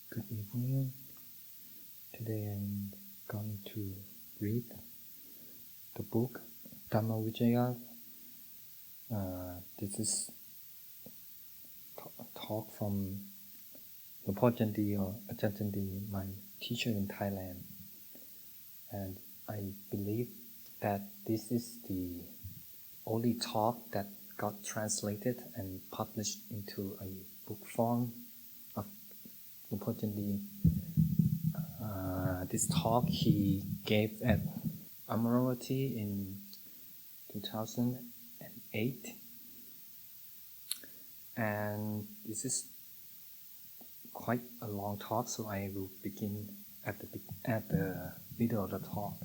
Good evening. Today I'm going to read the book Dhammavicaya. This is a talk from Ajahn Jundee or Ajahn Jundee, my teacher in Thailand. And I believe that this is the only talk that got translated and published into a book form of Ajahn Jundee. This talk he gave at Amaravati in 2008, and this is quite a long talk, so I will begin at the middle of the talk.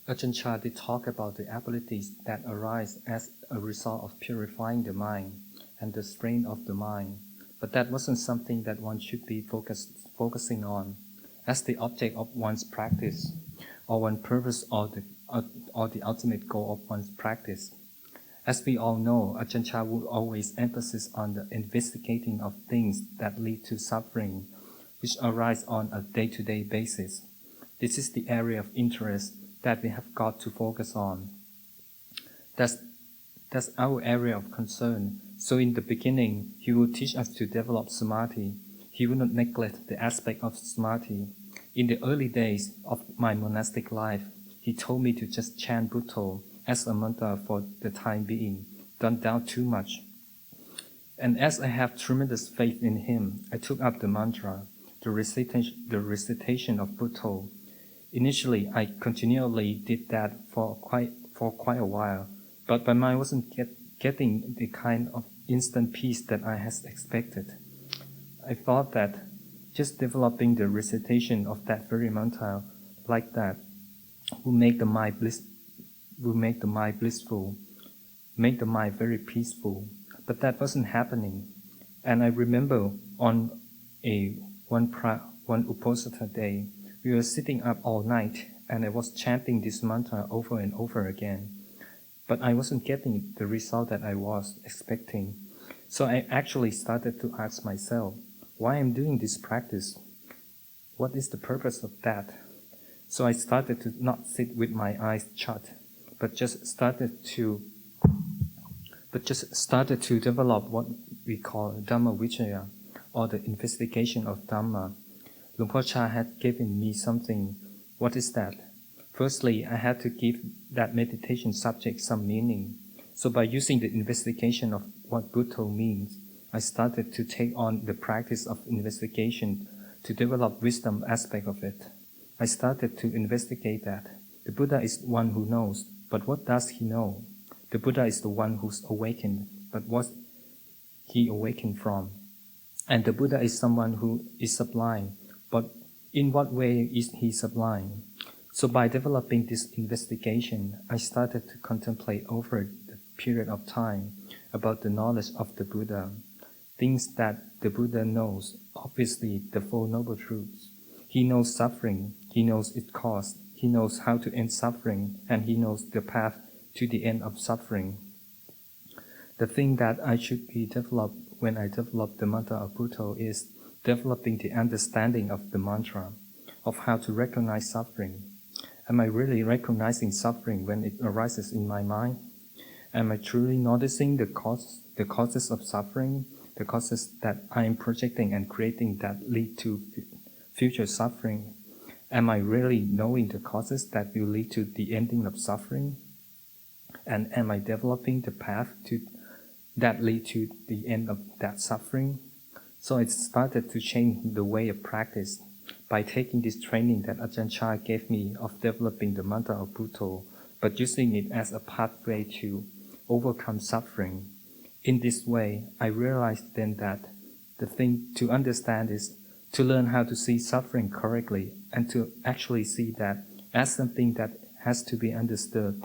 Ajahn Chah did talk about the abilities that arise as a result of purifying the mind and the strain of the mind. But that wasn't something that one should be focusing on as the object of one's practice, or one purpose, or the ultimate goal of one's practice. As we all know, Ajahn Chah would always emphasize on the investigating of things that lead to suffering, which arise on a day-to-day basis. This is the area of interest that we have got to focus on. That's our area of concern. So in the beginning, he would teach us to develop samadhi. He would not neglect the aspect of samadhi. In the early days of my monastic life, he told me to just chant Buddho as a mantra for the time being. Don't doubt too much. And as I have tremendous faith in him, I took up the mantra, the recitation of Buddho. Initially, I continually did that for quite a while, but my mind wasn't getting the kind of instant peace that I had expected. I thought that just developing the recitation of that very mantra like that will make the mind blissful, make the mind very peaceful. But that wasn't happening. And I remember on one Uposatha day, we were sitting up all night, and I was chanting this mantra over and over again. But I wasn't getting the result that I was expecting. So I actually started to ask myself, why I'm doing this practice? What is the purpose of that? So I started to not sit with my eyes shut, but just started to develop what we call Dhammavicaya, or the investigation of Dhamma. Luang Por Chah had given me something. What is that? Firstly, I had to give that meditation subject some meaning. So by using the investigation of what Buddho means, I started to take on the practice of investigation to develop wisdom aspect of it. I started to investigate that. The Buddha is one who knows, but what does he know? The Buddha is the one who's awakened, but what he awakened from? And the Buddha is someone who is sublime, but in what way is he sublime? So by developing this investigation, I started to contemplate over the period of time about the knowledge of the Buddha, things that the Buddha knows, obviously the Four Noble Truths. He knows suffering, he knows its cause, he knows how to end suffering, and he knows the path to the end of suffering. The thing that I should be developed when I develop the mantra of Buddho is developing the understanding of the mantra, of how to recognize suffering. Am I really recognizing suffering when it arises in my mind? Am I truly noticing the causes of suffering, the causes that I am projecting and creating that lead to future suffering? Am I really knowing the causes that will lead to the ending of suffering? And am I developing the path that lead to the end of that suffering? So it started to change the way of practice by taking this training that Ajahn Chah gave me of developing the mantra of Buddho, but using it as a pathway to overcome suffering. In this way, I realized then that the thing to understand is to learn how to see suffering correctly and to actually see that as something that has to be understood.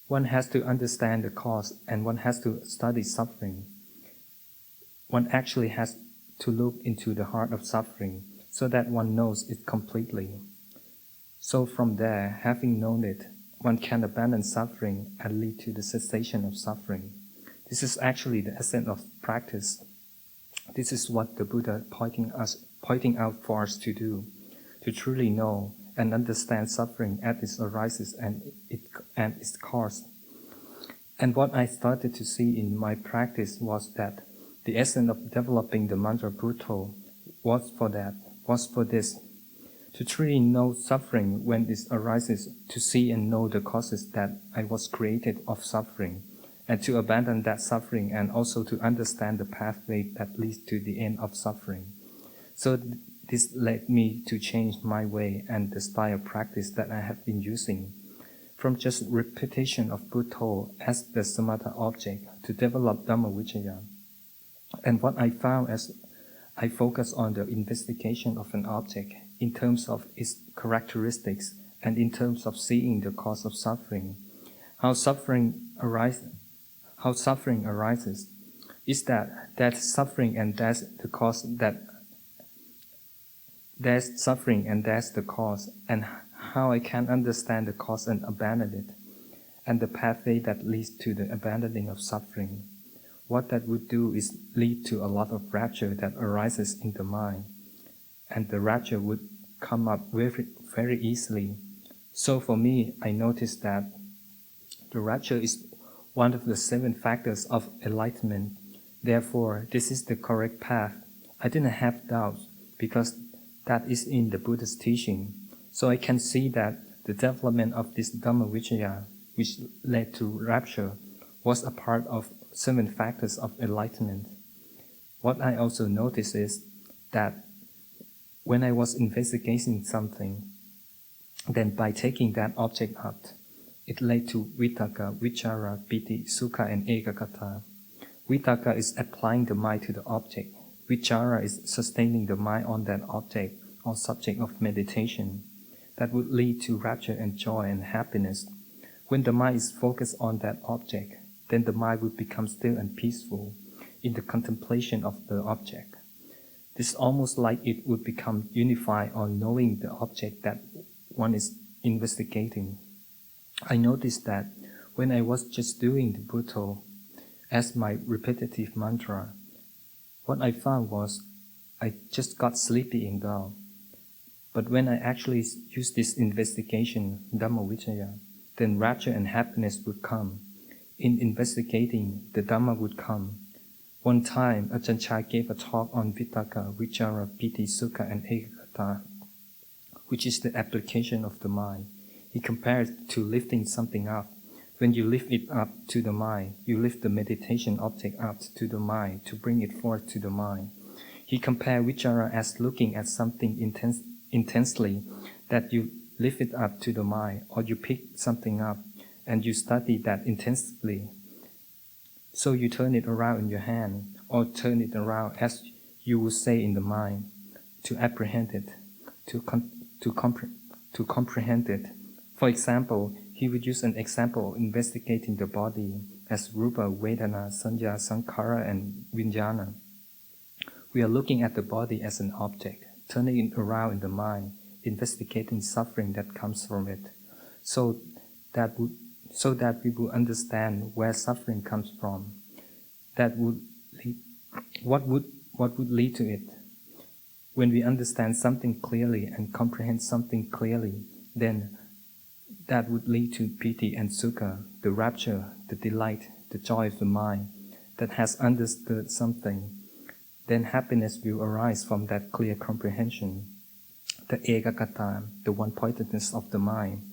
One has to understand the cause and one has to study suffering. One actually has to look into the heart of suffering so that one knows it completely. So from there, having known it, one can abandon suffering and lead to the cessation of suffering. This is actually the essence of practice. This is what the Buddha pointing out for us to do, to truly know and understand suffering as it arises and its cause. And what I started to see in my practice was that the essence of developing the mantra Buddho was for this, to truly know suffering when it arises, to see and know the causes that I was created of suffering, and to abandon that suffering, and also to understand the pathway that leads to the end of suffering. So this led me to change my way and the style of practice that I have been using, from just repetition of Buddho as the samatha object to develop Dhammavicaya. And what I found as I focus on the investigation of an object in terms of its characteristics and in terms of seeing the cause of suffering, how suffering arises, is that suffering and that's the cause, that there's suffering and that's the cause, and how I can understand the cause and abandon it, and the pathway that leads to the abandoning of suffering. What that would do is lead to a lot of rapture that arises in the mind, and the rapture would come up very, very easily. So for me, I noticed that the rapture is one of the 7 factors of enlightenment. Therefore, this is the correct path. I didn't have doubts because that is in the Buddha's teaching. So I can see that the development of this Dhammavicaya, which led to rapture, was a part of 7 factors of enlightenment. What I also noticed is that when I was investigating something, then by taking that object out, it led to vitakka, vichara, piti, sukha, and ekaggata. Vitakka is applying the mind to the object. Vichara is sustaining the mind on that object or subject of meditation. That would lead to rapture and joy and happiness. When the mind is focused on that object, then the mind would become still and peaceful in the contemplation of the object. This is almost like it would become unified on knowing the object that one is investigating. I noticed that when I was just doing the Buddho as my repetitive mantra, what I found was I just got sleepy and dull. But when I actually used this investigation, Dhammavicaya, then rapture and happiness would come. In investigating, the Dhamma would come. One time, Ajahn Chah gave a talk on vitakka, vichara, piti, sukha, and ekaggata, which is the application of the mind. He compared it to lifting something up. When you lift it up to the mind, you lift the meditation object up to the mind to bring it forth to the mind. He compared vichara as looking at something intensely, that you lift it up to the mind, or you pick something up and you study that intensely. So you turn it around in your hand, or turn it around as you would say in the mind, to apprehend it, to comprehend it. For example, he would use an example of investigating the body as rupa, vedana, sanya, sankhara, and vijnana. We are looking at the body as an object, turning it around in the mind, investigating suffering that comes from it, so that we will understand where suffering comes from. That would lead, what would lead to it? When we understand something clearly and comprehend something clearly, then that would lead to piti and sukha, the rapture, the delight, the joy of the mind that has understood something. Then happiness will arise from that clear comprehension. The ekaggata, the one-pointedness of the mind,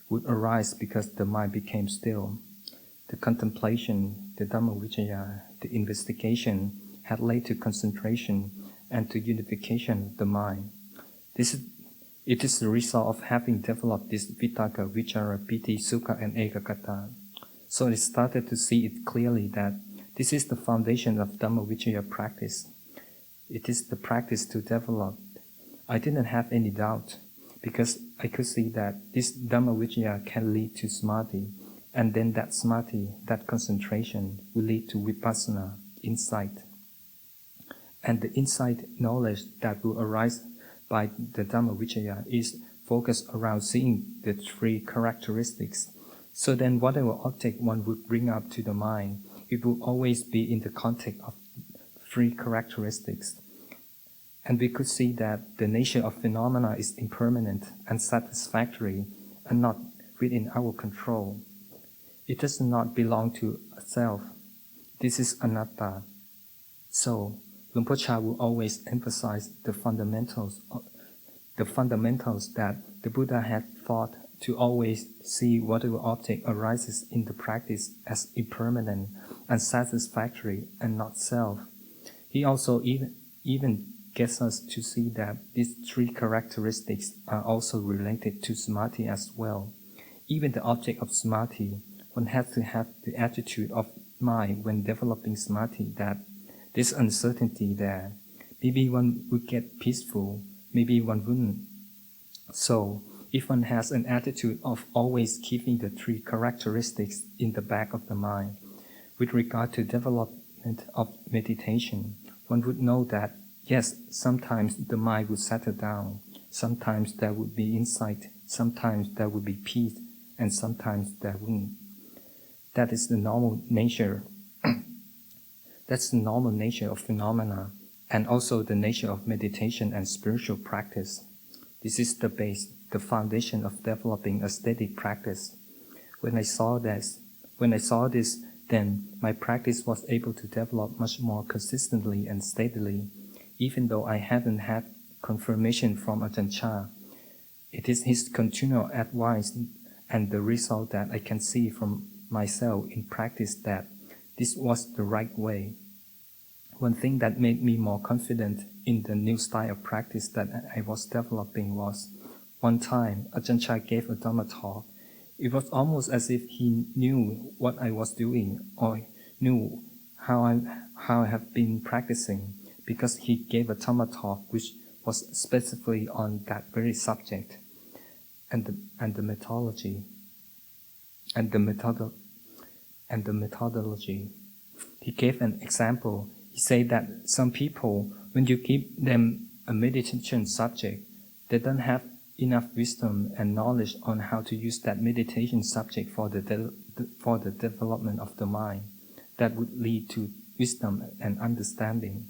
would arise because the mind became still. The contemplation, the Dhammavicaya, the investigation had led to concentration and to unification of the mind. It is the result of having developed this vitakka, vichara, piti, sukha, and ekaggata. So I started to see it clearly that this is the foundation of Dhammavicaya practice. It is the practice to develop. I didn't have any doubt, because I could see that this Dhammavicaya can lead to samadhi, and then that samadhi, that concentration, will lead to vipassana, insight. And the insight knowledge that will arise by the Dhammavicaya is focused around seeing the 3 characteristics. So then whatever object one would bring up to the mind, it will always be in the context of three characteristics. And we could see that the nature of phenomena is impermanent and satisfactory and not within our control. It does not belong to a self. This is anatta. So, Luang Por Chah will always emphasize the fundamentals that the Buddha had thought to always see whatever object arises in the practice as impermanent and satisfactory and not self. He also even gets us to see that these three characteristics are also related to samadhi as well. Even the object of samadhi, one has to have the attitude of mind when developing samadhi that there's uncertainty there. Maybe one would get peaceful, maybe one wouldn't. So, if one has an attitude of always keeping the three characteristics in the back of the mind, with regard to development of meditation, one would know that, yes, sometimes the mind would settle down, sometimes there would be insight, sometimes there would be peace, and sometimes there wouldn't. That is the normal nature. That's the normal nature of phenomena, and also the nature of meditation and spiritual practice. This is the base, the foundation of developing a steady practice. When I saw this, then my practice was able to develop much more consistently and steadily, even though I hadn't had confirmation from Ajahn Chah. It is his continual advice and the result that I can see from myself in practice that this was the right way. One thing that made me more confident in the new style of practice that I was developing was, one time Ajahn Chah gave a Dhamma talk. It was almost as if he knew what I was doing or knew how I have been practicing, because he gave a Dhamma talk which was specifically on that very subject and the methodology. He gave an example. He said that some people, when you give them a meditation subject, they don't have enough wisdom and knowledge on how to use that meditation subject for the development of the mind. That would lead to wisdom and understanding.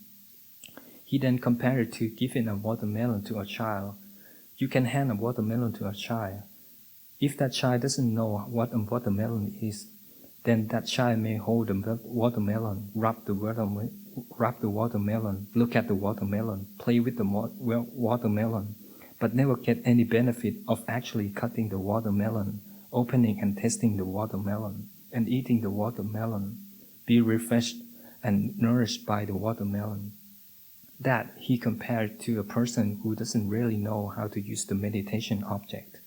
He then compared it to giving a watermelon to a child. You can hand a watermelon to a child. If that child doesn't know what a watermelon is, then that child may hold the watermelon, rub the watermelon, look at the watermelon, play with the watermelon, but never get any benefit of actually cutting the watermelon, opening and tasting the watermelon, and eating the watermelon, be refreshed and nourished by the watermelon. That he compared to a person who doesn't really know how to use the meditation object.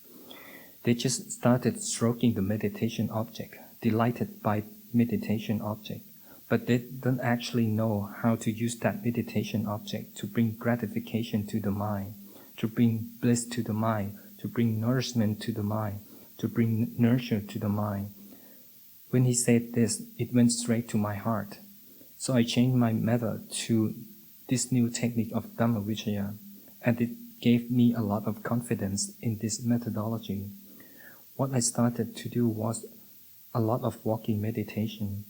They just started stroking the meditation object, delighted by meditation object, but they don't actually know how to use that meditation object to bring gratification to the mind, to bring bliss to the mind, to bring nourishment to the mind, to bring nurture to the mind. When he said this, it went straight to my heart. So I changed my method to this new technique of Dhammavicaya, and it gave me a lot of confidence in this methodology. What I started to do was a lot of walking meditation.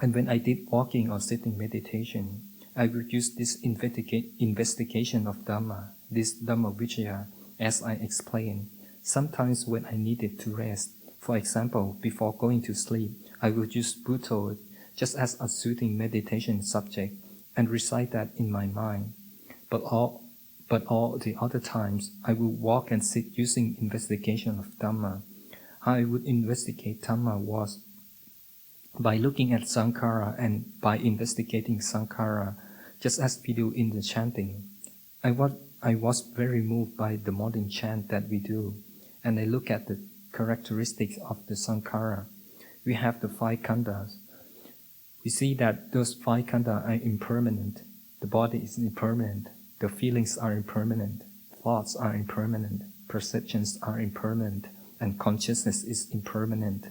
And when I did walking or sitting meditation, I would use this investigation of Dhamma, this Dhammavicaya, as I explained. Sometimes when I needed to rest, for example, before going to sleep, I would use Buddho just as a soothing meditation subject and recite that in my mind. But all the other times, I would walk and sit using investigation of Dhamma. How I would investigate Dhamma was by looking at Sankhara and by investigating Sankhara, just as we do in the chanting. I was very moved by the morning chant that we do, and I look at the characteristics of the Sankhara. We have the 5 khandhas. We see that those 5 khandhas are impermanent. The body is impermanent. The feelings are impermanent. Thoughts are impermanent. Perceptions are impermanent. And consciousness is impermanent.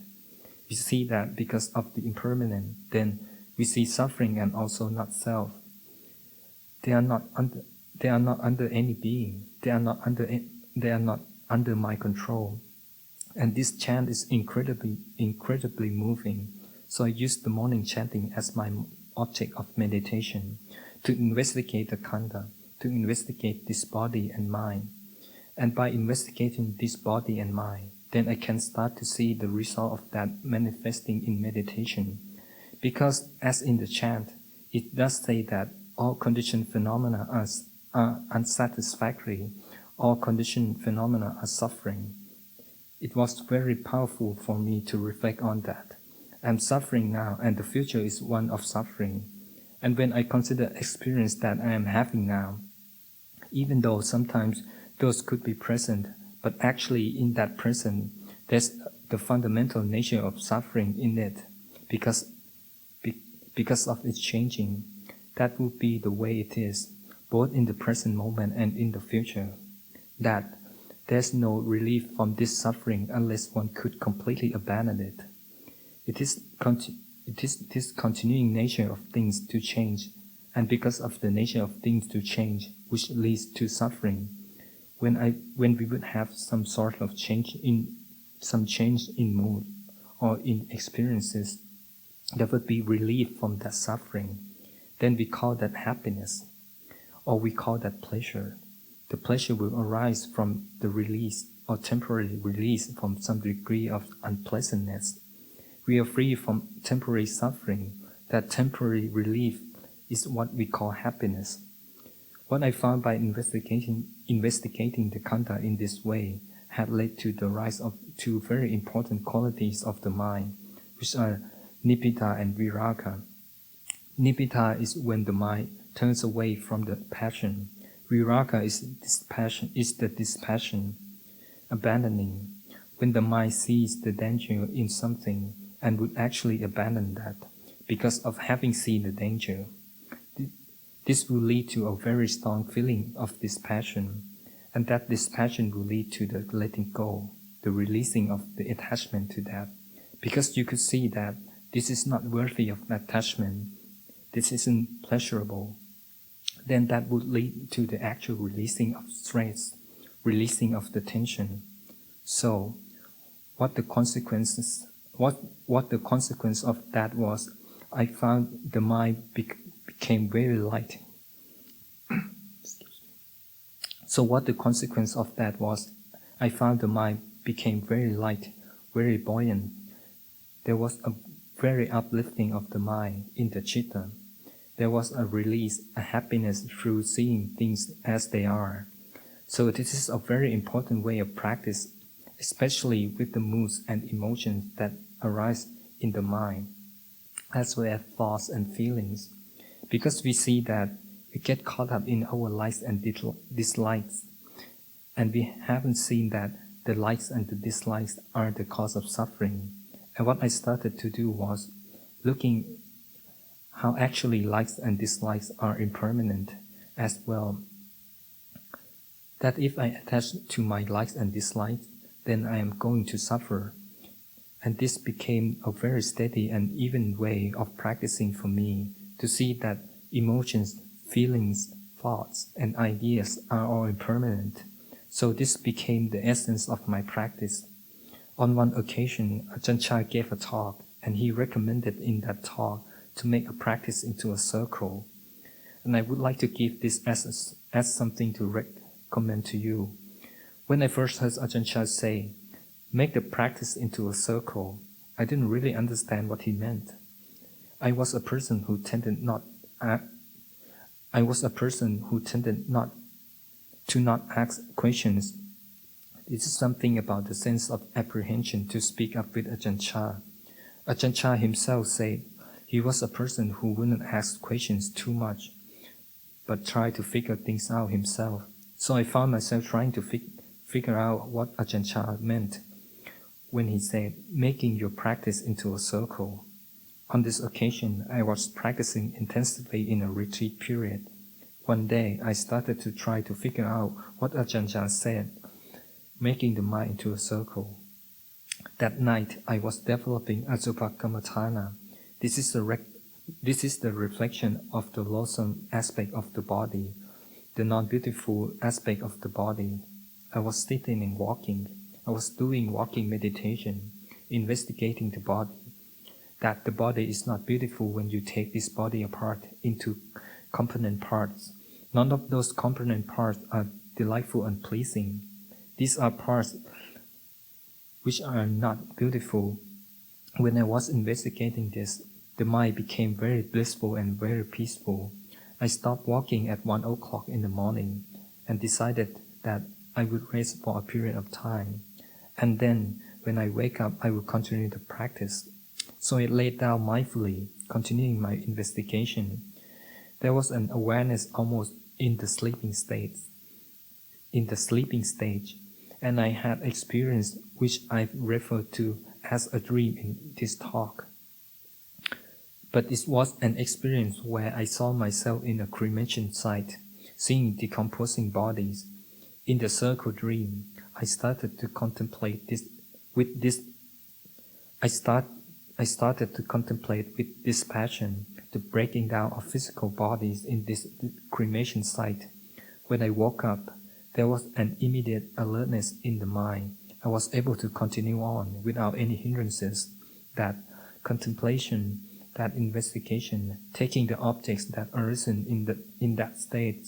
We see that because of the impermanent, then we see suffering and also not self. They are not under any being. They are not under my control. And this chant is incredibly moving. So I used the morning chanting as my object of meditation, to investigate the khandha, to investigate this body and mind. And by investigating this body and mind, then I can start to see the result of that manifesting in meditation. Because as in the chant, it does say that all conditioned phenomena are unsatisfactory, all conditioned phenomena are suffering. It was very powerful for me to reflect on that. I'm suffering now, and the future is one of suffering. And when I consider experience that I am having now, even though sometimes those could be present, but actually in that present, there's the fundamental nature of suffering in it, because of its changing. That would be the way it is, both in the present moment and in the future. That there's no relief from this suffering unless one could completely abandon it. It is this continuing nature of things to change, and because of the nature of things to change, which leads to suffering. When we would have some sort of change in mood or in experiences, there would be relief from that suffering. Then we call that happiness, or we call that pleasure. The pleasure will arise from the release or temporary release from some degree of unpleasantness. We are free from temporary suffering. That temporary relief is what we call happiness. What I found by investigating the khandha in this way had led to the rise of two very important qualities of the mind, which are nibbida and viraga. Nibbida is when the mind turns away from the passion. Viraga is the dispassion, abandoning, when the mind sees the danger in something and would actually abandon that because of having seen the danger. This will lead to a very strong feeling of dispassion, and that dispassion will lead to the letting go, the releasing of the attachment to that. Because you could see that this is not worthy of attachment, this isn't pleasurable, then that would lead to the actual releasing of stress, releasing of the tension. So, what the consequence of that was, I found the mind became very light. So what the consequence of that was, I found the mind became very light, very buoyant. There was a very uplifting of the mind in the citta. There was a release, a happiness through seeing things as they are. So this is a very important way of practice, especially with the moods and emotions that arise in the mind, as well as thoughts and feelings. Because we see that we get caught up in our likes and dislikes, and we haven't seen that the likes and the dislikes are the cause of suffering. And what I started to do was looking how actually likes and dislikes are impermanent as well. That if I attach to my likes and dislikes, then I am going to suffer. And this became a very steady and even way of practicing for me, to see that emotions, feelings, thoughts, and ideas are all impermanent. So this became the essence of my practice. On one occasion, Ajahn Chah gave a talk, and he recommended in that talk to make a practice into a circle. And I would like to give this as something to recommend to you. When I first heard Ajahn Chah say, make the practice into a circle, I didn't really understand what he meant. I was a person who tended not to not ask questions. This is something about the sense of apprehension to speak up with Ajahn Chah. Ajahn Chah himself said he was a person who wouldn't ask questions too much, but try to figure things out himself. So I found myself trying to figure out what Ajahn Chah meant when he said, making your practice into a circle. On this occasion, I was practicing intensively in a retreat period. One day, I started to try to figure out what Ajahn Chah said, making the mind into a circle. That night, I was developing Asubha Kammatthana. This is the reflection of the loathsome aspect of the body, the non-beautiful aspect of the body. I was sitting and walking. I was doing walking meditation, investigating the body. that the body is not beautiful when you take this body apart into component parts. None of those component parts are delightful and pleasing. These are parts which are not beautiful. When I was investigating this, the mind became very blissful and very peaceful. I stopped walking at 1 o'clock in the morning and decided that I would rest for a period of time. And then, when I wake up, I will continue to practice. So I laid down mindfully, continuing my investigation. There was an awareness almost in the sleeping stage, and I had experience which I referred to as a dream in this talk. But it was an experience where I saw myself in a cremation site, seeing decomposing bodies. In the circle dream, I started to contemplate with this passion the breaking down of physical bodies in this cremation site. When I woke up, there was an immediate alertness in the mind. I was able to continue on without any hindrances. That contemplation, that investigation, taking the objects that arisen in that state,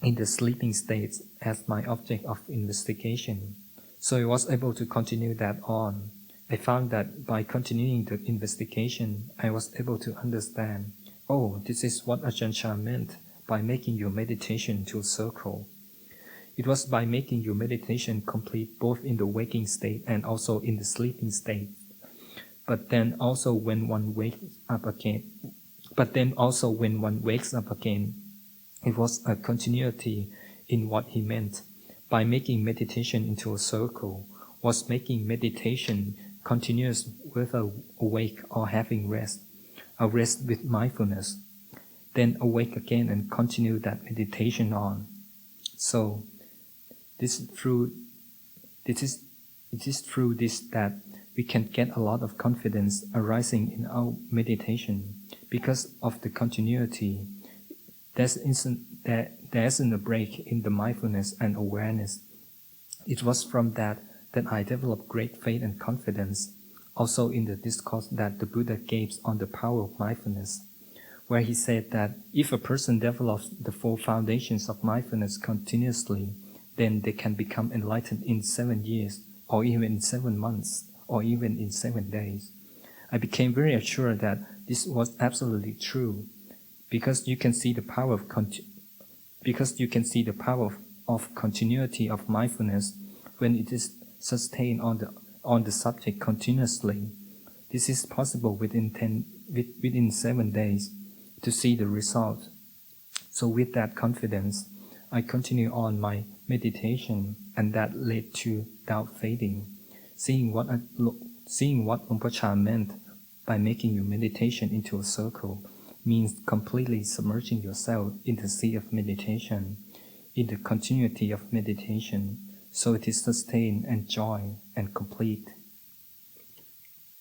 in the sleeping states, as my object of investigation. So I was able to continue that on. I found that by continuing the investigation, I was able to understand, oh, this is what Ajahn Chah meant by making your meditation to a circle. It was by making your meditation complete both in the waking state and also in the sleeping state. But then also when one wakes up again, it was a continuity in what he meant by making meditation into a circle, was making meditation continuous whether awake or having rest, a rest with mindfulness, then awake again and continue that meditation on. So it is through this that we can get a lot of confidence arising in our meditation. Because of the continuity, there isn't a break in the mindfulness and awareness. It was from that I developed great faith and confidence, also in the discourse that the Buddha gave on the power of mindfulness, where he said that if a person develops the 4 foundations of mindfulness continuously, then they can become enlightened in 7 years, or even in 7 months, or even in 7 days. I became very assured that this was absolutely true, because you can see the power of continuity of mindfulness when it is sustained on the subject continuously. This is possible within 7 days to see the result. So with that confidence, I continue on my meditation, and that led to doubt fading. Seeing what Lumpur Cha meant by making your meditation into a circle means completely submerging yourself in the sea of meditation, in the continuity of meditation, so it is sustained and joy and complete.